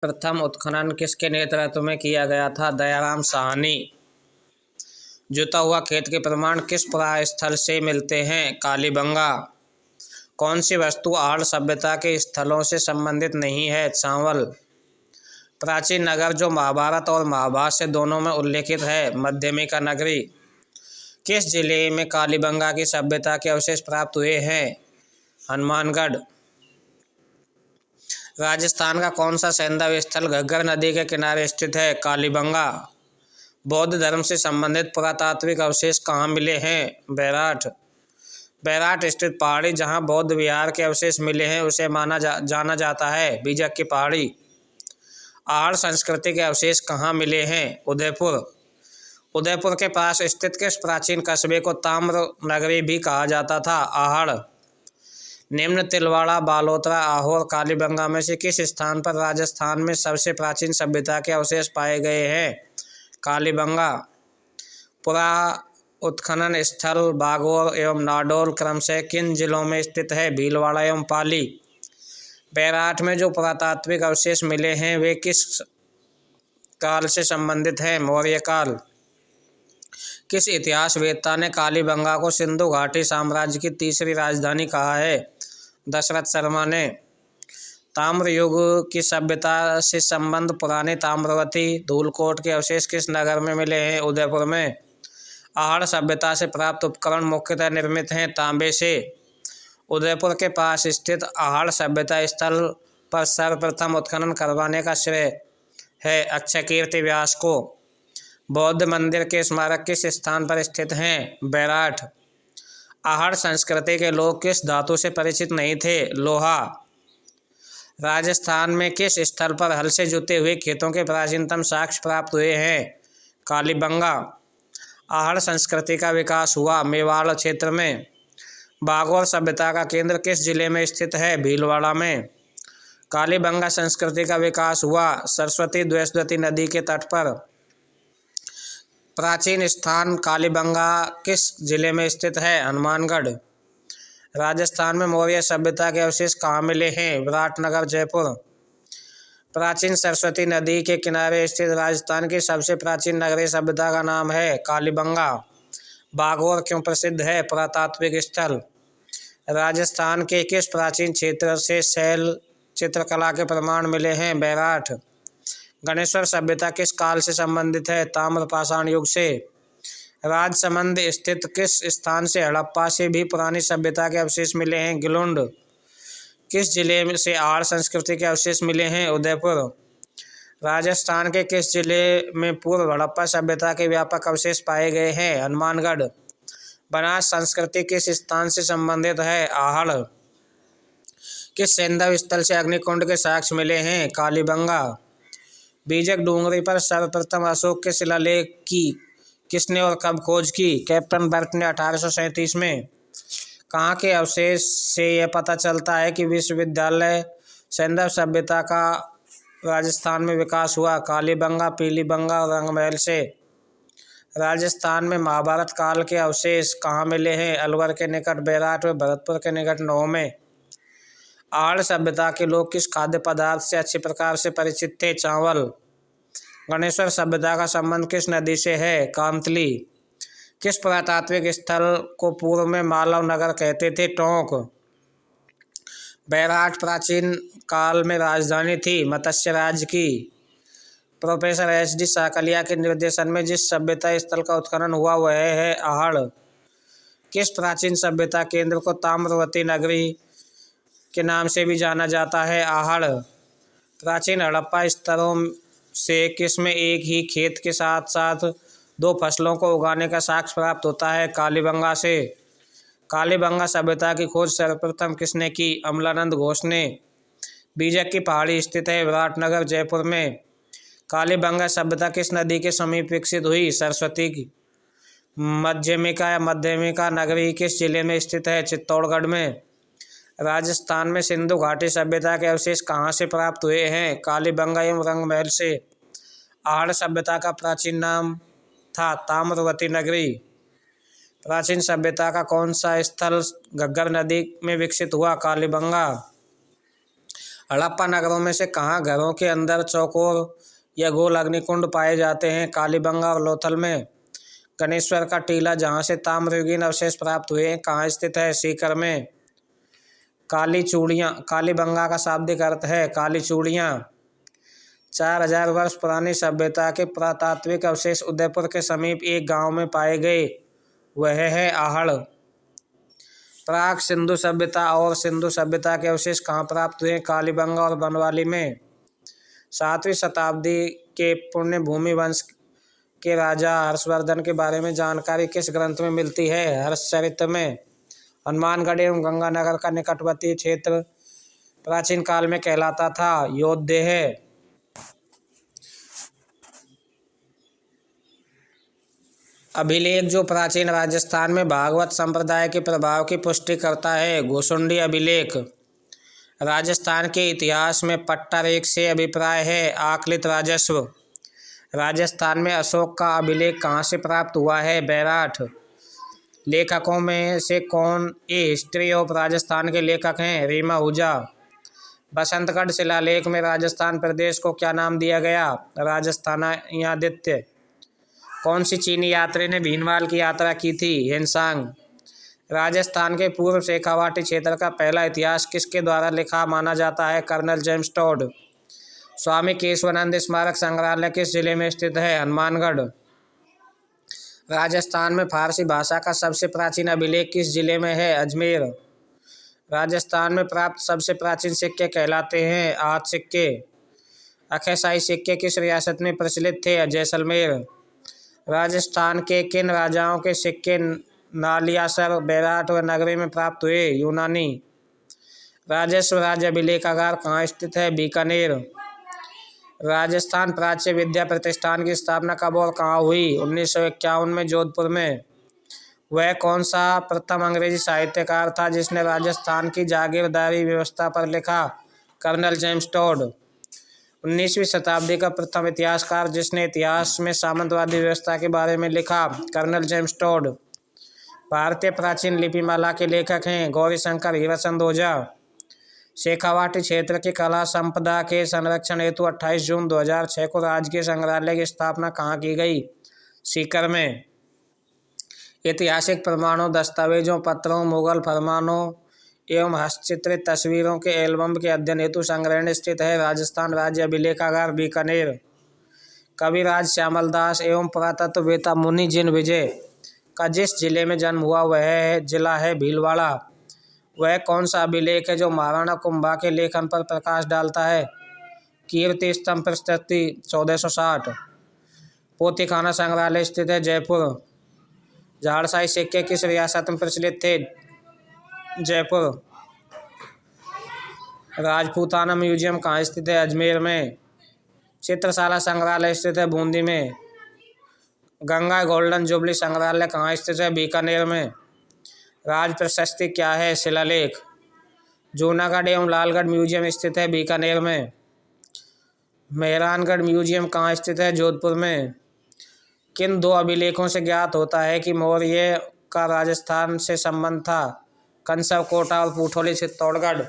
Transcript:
प्रथम उत्खनन किसके नेतृत्व में किया गया था? दयाराम साहनी। जुता हुआ खेत के प्रमाण किस पुरास्थल से मिलते हैं? कालीबंगा। कौन सी वस्तु आहड़ सभ्यता के स्थलों से संबंधित नहीं है? चावल। प्राचीन नगर जो महाभारत और महाभाष्य दोनों में उल्लेखित है? मध्यमिका नगरी। किस जिले में कालीबंगा की सभ्यता के अवशेष प्राप्त हुए हैं? हनुमानगढ़। राजस्थान का कौन सा सैंधव स्थल घग्गर नदी के किनारे स्थित है? कालीबंगा। बौद्ध धर्म से संबंधित पुरातात्विक अवशेष कहाँ मिले हैं? बैराठ। बैराठ स्थित पहाड़ी जहाँ बौद्ध विहार के अवशेष मिले हैं उसे जाना जाता है बीजक की पहाड़ी। आहड़ संस्कृति के अवशेष कहाँ मिले हैं? उदयपुर। उदयपुर के पास स्थित किस प्राचीन कस्बे को ताम्र नगरी भी कहा जाता था? आहड़। निम्न तिलवाड़ा, बालोतरा, आहोर, कालीबंगा में से किस स्थान पर राजस्थान में सबसे प्राचीन सभ्यता के अवशेष पाए गए हैं? कालीबंगा। पुरा उत्खनन स्थल बागोर एवं नाडोल क्रमशः किन जिलों में स्थित है? भीलवाड़ा एवं पाली। बैराठ में जो पुरातात्विक अवशेष मिले हैं वे किस काल से संबंधित हैं? मौर्य काल। किस इतिहासवेत्ता ने कालीबंगा को सिंधु घाटी साम्राज्य की तीसरी राजधानी कहा है? दशरथ शर्मा ने। ताम्र युग की सभ्यता से संबंध पुराने ताम्रवती धूलकोट के अवशेष किस नगर में मिले हैं? उदयपुर में। आहड़ सभ्यता से प्राप्त उपकरण मुख्यतः निर्मित हैं तांबे से। उदयपुर के पास स्थित आहड़ सभ्यता स्थल पर सर्वप्रथम उत्खनन करवाने का श्रेय है अक्षयकीर्ति व्यास को। बौद्ध मंदिर के स्मारक किस स्थान पर स्थित हैं? बैराठ। आहड़ संस्कृति के लोग किस धातु से परिचित नहीं थे? लोहा। राजस्थान में किस स्थल पर हल से जुते हुए खेतों के प्राचीनतम साक्ष्य प्राप्त हुए हैं? कालीबंगा। आहड़ संस्कृति का विकास हुआ मेवाड़ क्षेत्र में। बागोर सभ्यता का केंद्र किस जिले में स्थित है? भीलवाड़ा में। कालीबंगा संस्कृति का विकास हुआ सरस्वती द्वैस्वती नदी के तट पर। प्राचीन स्थान कालीबंगा किस जिले में स्थित है? हनुमानगढ़। राजस्थान में मौर्य सभ्यता के अवशेष कहाँ मिले हैं? विराटनगर, जयपुर। प्राचीन सरस्वती नदी के किनारे स्थित राजस्थान की सबसे प्राचीन नगरीय सभ्यता का नाम है कालीबंगा। बागोर क्यों प्रसिद्ध है? पुरातात्विक स्थल। राजस्थान के किस प्राचीन क्षेत्र से शैल चित्रकला के प्रमाण मिले हैं? बैराठ। गणेश्वर सभ्यता किस काल से संबंधित है? ताम्रपाषाण युग से। राजसमंद स्थित किस स्थान से हड़प्पा से भी पुरानी सभ्यता के अवशेष मिले हैं? गिलुंड। किस जिले से आहड़ संस्कृति के अवशेष मिले हैं? उदयपुर। राजस्थान के किस जिले में पूर्व हड़प्पा सभ्यता के व्यापक अवशेष पाए गए हैं? हनुमानगढ़। बनास संस्कृति किस स्थान से संबंधित है? आहड़। किस सैंधव स्थल से अग्निकुंड के साक्ष्य मिले हैं? कालीबंगा। बीजक डूंगरी पर सर्वप्रथम अशोक के शिलालेख की किसने और कब खोज की? कैप्टन बर्ट ने 1837 में। कहाँ के अवशेष से यह पता चलता है कि विश्वविद्यालय सैंधव सभ्यता का राजस्थान में विकास हुआ? कालीबंगा, पीलीबंगा और रंगमहल से। राजस्थान में महाभारत काल के अवशेष कहाँ मिले हैं? अलवर के निकट बैराठ व भरतपुर के निकट नौ में। आहड़ सभ्यता के लोग किस खाद्य पदार्थ से अच्छी प्रकार से परिचित थे? चावल। गणेश्वर सभ्यता का संबंध किस नदी से है? कांतली। किस पुरातात्विक स्थल को पूर्व में मालव नगर कहते थे? टोंक। बैराठ प्राचीन काल में राजधानी थी मत्स्य राज्य की। Professor HD. साकलिया के निर्देशन में जिस सभ्यता स्थल का उत्खनन हुआ वह है आहड़। किस प्राचीन सभ्यता केंद्र को ताम्रवती नगरी के नाम से भी जाना जाता है? आहड़। प्राचीन हड़प्पा स्तरों से किसमें एक ही खेत के साथ साथ दो फसलों को उगाने का साक्ष्य प्राप्त होता है? कालीबंगा से। कालीबंगा सभ्यता की खोज सर्वप्रथम किसने की? अमलानंद घोष ने। बीजक की पहाड़ी स्थित है विराटनगर, जयपुर में। कालीबंगा सभ्यता किस नदी के समीप विकसित हुई? सरस्वती की। मध्यमिका या मध्यमिका नगरी किस जिले में स्थित है? चित्तौड़गढ़ में। राजस्थान में सिंधु घाटी सभ्यता के अवशेष कहाँ से प्राप्त हुए हैं? कालीबंगा एवं रंगमहल से। आहड़ सभ्यता का प्राचीन नाम था ताम्रवती नगरी। प्राचीन सभ्यता का कौन सा स्थल घग्गर नदी में विकसित हुआ? कालीबंगा। हड़प्पा नगरों में से कहाँ घरों के अंदर चौकोर या गोल अग्निकुंड पाए जाते हैं? कालीबंगा और लोथल में। गणेश्वर का टीला जहाँ से ताम्रयुगीन अवशेष प्राप्त हुए हैं कहाँ स्थित है? सीकर में। काली चूड़ियाँ। कालीबंगा का शाब्दिक अर्थ है काली चूड़ियाँ। 4000 वर्ष पुरानी सभ्यता के पुरातात्विक अवशेष उदयपुर के समीप एक गांव में पाए गए, वह है आहड़। प्राक सिंधु सभ्यता और सिंधु सभ्यता के अवशेष कहाँ प्राप्त हुए? कालीबंगा और बनवाली में। 7वीं शताब्दी के पुण्य भूमि वंश के राजा हर्षवर्धन के बारे में जानकारी किस ग्रंथ में मिलती है? हर्षचरित में। हनुमानगढ़ एवं गंगानगर का निकटवर्ती क्षेत्र प्राचीन काल में कहलाता था योधदेह। अभिलेख जो प्राचीन राजस्थान में भागवत संप्रदाय के प्रभाव की पुष्टि करता है, गोसुंडी अभिलेख। राजस्थान के इतिहास में पट्टारेख से अभिप्राय है आकलित राजस्व। राजस्थान में अशोक का अभिलेख कहाँ से प्राप्त हुआ है? बैराठ। लेखकों में से कौन ये हिस्ट्री ऑफ राजस्थान के लेखक हैं? रीमा आहूजा। बसंतगढ़ शिलालेख में राजस्थान प्रदेश को क्या नाम दिया गया? राजस्थानादित्य। कौन सी चीनी यात्री ने भीनमाल की यात्रा की थी? हिनसांग। राजस्थान के पूर्व शेखावाटी क्षेत्र का पहला इतिहास किसके द्वारा लिखा माना जाता है? Colonel James Tod. Swami Keshavanand स्मारक संग्रहालय किस जिले में स्थित है? हनुमानगढ़। राजस्थान में फारसी भाषा का सबसे प्राचीन अभिलेख किस जिले में है? अजमेर। राजस्थान में प्राप्त सबसे प्राचीन सिक्के कहलाते हैं आहत सिक्के। अक्साई सिक्के किस रियासत में प्रचलित थे? जैसलमेर। राजस्थान के किन राजाओं के सिक्के नालियासर, बैराठ व नगरी में प्राप्त हुए? यूनानी। राजस्व राज्य अभिलेखागार कहाँ स्थित है? बीकानेर। राजस्थान प्राच्य विद्या प्रतिष्ठान की स्थापना कब और कहाँ हुई? 1951 में जोधपुर में। वह कौन सा प्रथम अंग्रेजी साहित्यकार था जिसने राजस्थान की जागीरदारी व्यवस्था पर लिखा? Colonel James Tod. 19वीं शताब्दी का प्रथम इतिहासकार जिसने इतिहास में सामंतवादी व्यवस्था के बारे में लिखा? Colonel James Tod. भारतीय प्राचीन लिपिमाला के लेखक हैं गौरीशंकर हीराचंद ओझा। शेखावाटी क्षेत्र की कला संपदा के संरक्षण हेतु 28 जून 2006 को राजकीय संग्रहालय की स्थापना कहाँ की गई? सीकर में। ऐतिहासिक प्रमाणों, दस्तावेजों, पत्रों, मुगल फरमानों एवं हस्तचित्रित तस्वीरों के एल्बम के अध्ययन हेतु संग्रहण स्थित है राजस्थान राज्य अभिलेखागार बीकानेर। कविराज श्यामलदास एवं पुरातत्ववेत्ता मुनि जिन विजय का जिस जिले में जन्म हुआ वह जिला है भीलवाड़ा। वह कौन सा अभिलेख है जो महाराणा कुंभा के लेखन पर प्रकाश डालता है? कीर्ति स्तंभ प्रस्तुति 1460। पोथीखाना संग्रहालय स्थित है जयपुर। झाड़साई सिक्के किस रियासत में प्रचलित थे? जयपुर। राजपूताना म्यूजियम कहाँ स्थित है? अजमेर में। चित्रशाला संग्रहालय स्थित है बूंदी में। गंगा गोल्डन जुबली संग्रहालय कहाँ स्थित है? बीकानेर में। राज प्रशस्ति क्या है? शिलालेख। जूनागढ़ एवं लालगढ़ म्यूजियम स्थित है बीकानेर में। मेहरानगढ़ म्यूजियम कहाँ स्थित है? जोधपुर में। किन दो अभिलेखों से ज्ञात होता है कि मौर्य का राजस्थान से संबंध था? कंसव कोटा और पूठोली चित्तौड़गढ़।